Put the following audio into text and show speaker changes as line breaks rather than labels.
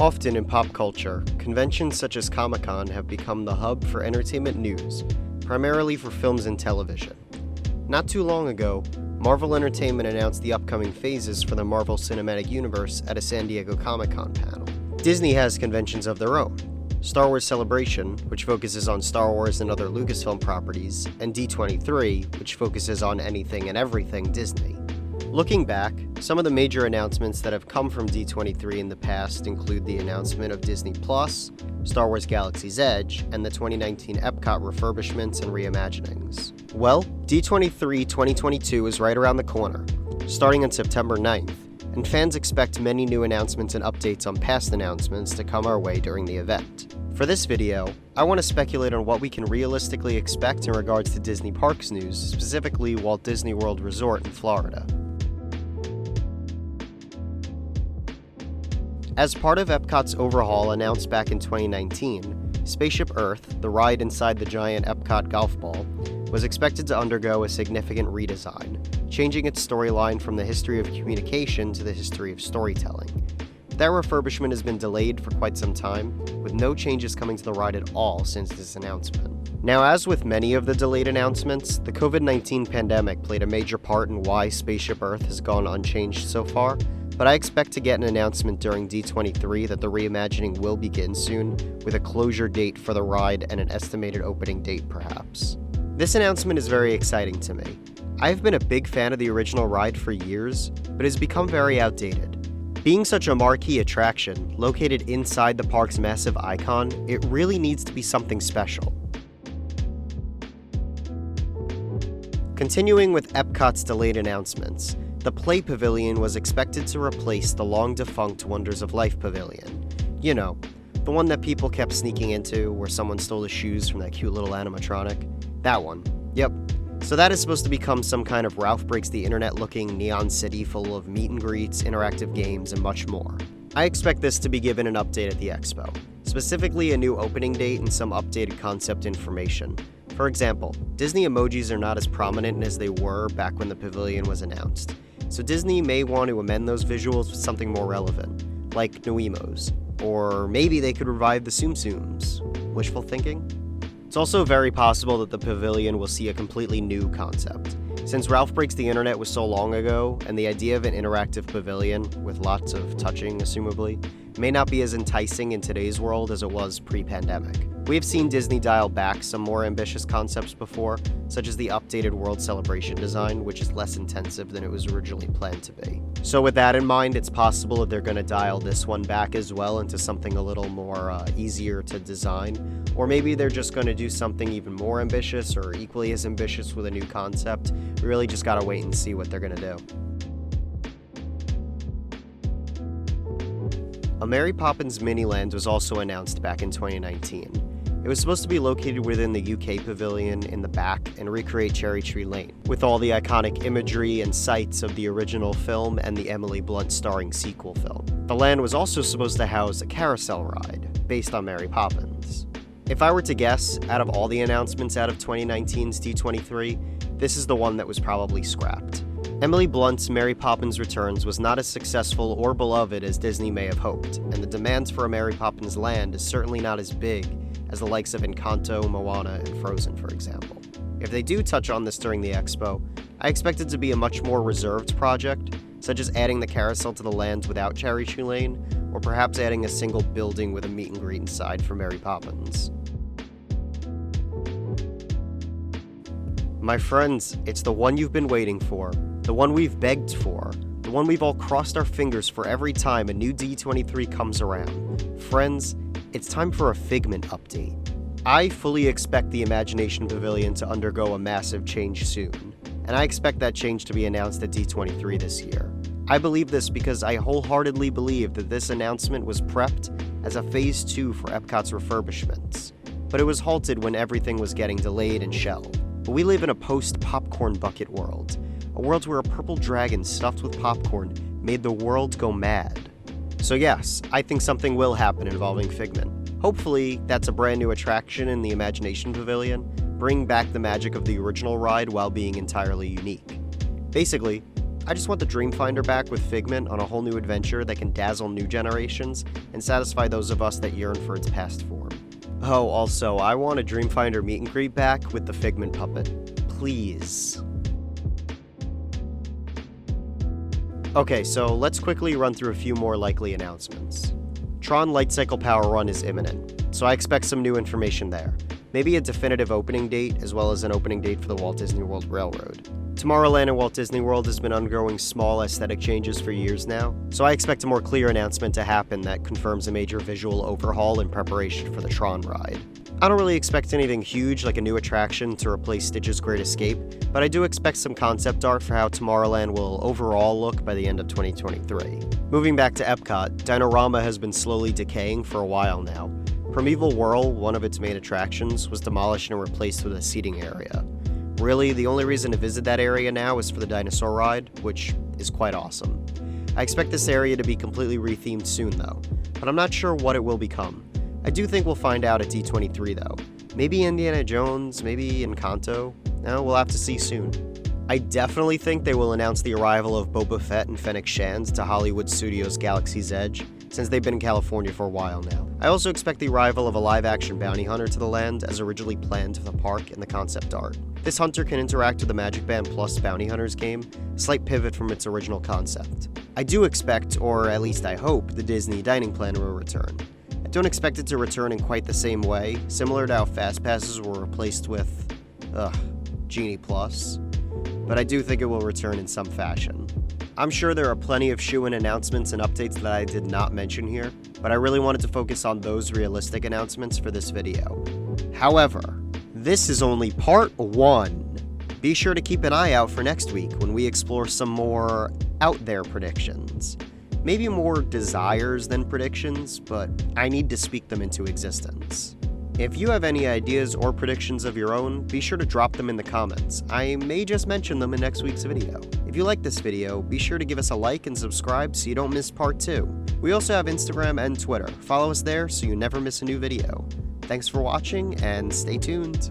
Often in pop culture, conventions such as Comic-Con have become the hub for entertainment news, primarily for films and television. Not too long ago, Marvel Entertainment announced the upcoming phases for the Marvel Cinematic Universe at a San Diego Comic-Con panel. Disney has conventions of their own: Star Wars Celebration, which focuses on Star Wars and other Lucasfilm properties, and D23, which focuses on anything and everything Disney. Looking back, some of the major announcements that have come from D23 in the past include the announcement of Disney+, Star Wars Galaxy's Edge, and the 2019 Epcot refurbishments and reimaginings. Well, D23 2022 is right around the corner, starting on September 9th, and fans expect many new announcements and updates on past announcements to come our way during the event. For this video, I want to speculate on what we can realistically expect in regards to Disney Parks news, specifically Walt Disney World Resort in Florida. As part of Epcot's overhaul announced back in 2019, Spaceship Earth, the ride inside the giant Epcot golf ball, was expected to undergo a significant redesign, changing its storyline from the history of communication to the history of storytelling. That refurbishment has been delayed for quite some time, with no changes coming to the ride at all since this announcement. Now, as with many of the delayed announcements, the COVID-19 pandemic played a major part in why Spaceship Earth has gone unchanged so far, but I expect to get an announcement during D23 that the reimagining will begin soon, with a closure date for the ride and an estimated opening date perhaps. This announcement is very exciting to me. I've been a big fan of the original ride for years, but it has become very outdated. Being such a marquee attraction, located inside the park's massive icon, it really needs to be something special. Continuing with Epcot's delayed announcements, the Play Pavilion was expected to replace the long-defunct Wonders of Life Pavilion. You know, the one that people kept sneaking into, where someone stole the shoes from that cute little animatronic. That one. Yep. So that is supposed to become some kind of Ralph Breaks the Internet-looking neon city full of meet and greets, interactive games, and much more. I expect this to be given an update at the Expo, specifically a new opening date and some updated concept information. For example, Disney emojis are not as prominent as they were back when the pavilion was announced, so Disney may want to amend those visuals with something more relevant, like Nuimos, or maybe they could revive the Tsum Tsums. Wishful thinking? It's also very possible that the pavilion will see a completely new concept. Since Ralph Breaks the Internet was so long ago, and the idea of an interactive pavilion, with lots of touching assumably, may not be as enticing in today's world as it was pre-pandemic. We have seen Disney dial back some more ambitious concepts before, such as the updated World Celebration design, which is less intensive than it was originally planned to be. So with that in mind, it's possible that they're going to dial this one back as well into something a little more easier to design, or maybe they're just going to do something even more ambitious or equally as ambitious with a new concept. We really just gotta wait and see what they're going to do. A Mary Poppins Miniland was also announced back in 2019. It was supposed to be located within the UK pavilion in the back and recreate Cherry Tree Lane, with all the iconic imagery and sights of the original film and the Emily Blunt starring sequel film. The land was also supposed to house a carousel ride, based on Mary Poppins. If I were to guess, out of all the announcements out of 2019's D23, this is the one that was probably scrapped. Emily Blunt's Mary Poppins Returns was not as successful or beloved as Disney may have hoped, and the demands for a Mary Poppins land is certainly not as big as the likes of Encanto, Moana, and Frozen, for example. If they do touch on this during the Expo, I expect it to be a much more reserved project, such as adding the carousel to the lands without Cherry Tree Lane, or perhaps adding a single building with a meet and greet inside for Mary Poppins. My friends, it's the one you've been waiting for, the one we've begged for, the one we've all crossed our fingers for every time a new D23 comes around. Friends, it's time for a Figment update. I fully expect the Imagination Pavilion to undergo a massive change soon, and I expect that change to be announced at D23 this year. I believe this because I wholeheartedly believe that this announcement was prepped as a Phase 2 for Epcot's refurbishments, but it was halted when everything was getting delayed and shelved. But we live in a post-popcorn bucket world, a world where a purple dragon stuffed with popcorn made the world go mad. So yes, I think something will happen involving Figment. Hopefully, that's a brand new attraction in the Imagination Pavilion, bring back the magic of the original ride while being entirely unique. Basically, I just want the Dreamfinder back with Figment on a whole new adventure that can dazzle new generations and satisfy those of us that yearn for its past form. Oh, also, I want a Dreamfinder meet and greet back with the Figment puppet. Please. Okay, so let's quickly run through a few more likely announcements. Tron Lightcycle Power Run is imminent, so I expect some new information there. Maybe a definitive opening date, as well as an opening date for the Walt Disney World Railroad. Tomorrowland and Walt Disney World has been undergoing small aesthetic changes for years now, so I expect a more clear announcement to happen that confirms a major visual overhaul in preparation for the Tron ride. I don't really expect anything huge like a new attraction to replace Stitch's Great Escape, but I do expect some concept art for how Tomorrowland will overall look by the end of 2023. Moving back to Epcot, Dinorama has been slowly decaying for a while now. Primeval Whirl, one of its main attractions, was demolished and replaced with a seating area. Really, the only reason to visit that area now is for the dinosaur ride, which is quite awesome. I expect this area to be completely rethemed soon though, but I'm not sure what it will become. I do think we'll find out at D23 though. Maybe Indiana Jones, maybe Encanto. No, we'll have to see soon. I definitely think they will announce the arrival of Boba Fett and Fennec Shand to Hollywood Studios' Galaxy's Edge, since they've been in California for a while now. I also expect the arrival of a live-action bounty hunter to the land as originally planned for the park in the concept art. This hunter can interact with the Magic Band Plus Bounty Hunters game, a slight pivot from its original concept. I do expect, or at least I hope, the Disney dining plan will return. I don't expect it to return in quite the same way, similar to how Fast Passes were replaced with, Genie Plus, but I do think it will return in some fashion. I'm sure there are plenty of shoe-in announcements and updates that I did not mention here, but I really wanted to focus on those realistic announcements for this video. However, this is only part 1. Be sure to keep an eye out for next week when we explore some more out-there predictions. Maybe more desires than predictions, but I need to speak them into existence. If you have any ideas or predictions of your own, be sure to drop them in the comments. I may just mention them in next week's video. If you like this video, be sure to give us a like and subscribe so you don't miss part 2. We also have Instagram and Twitter. Follow us there so you never miss a new video. Thanks for watching and stay tuned.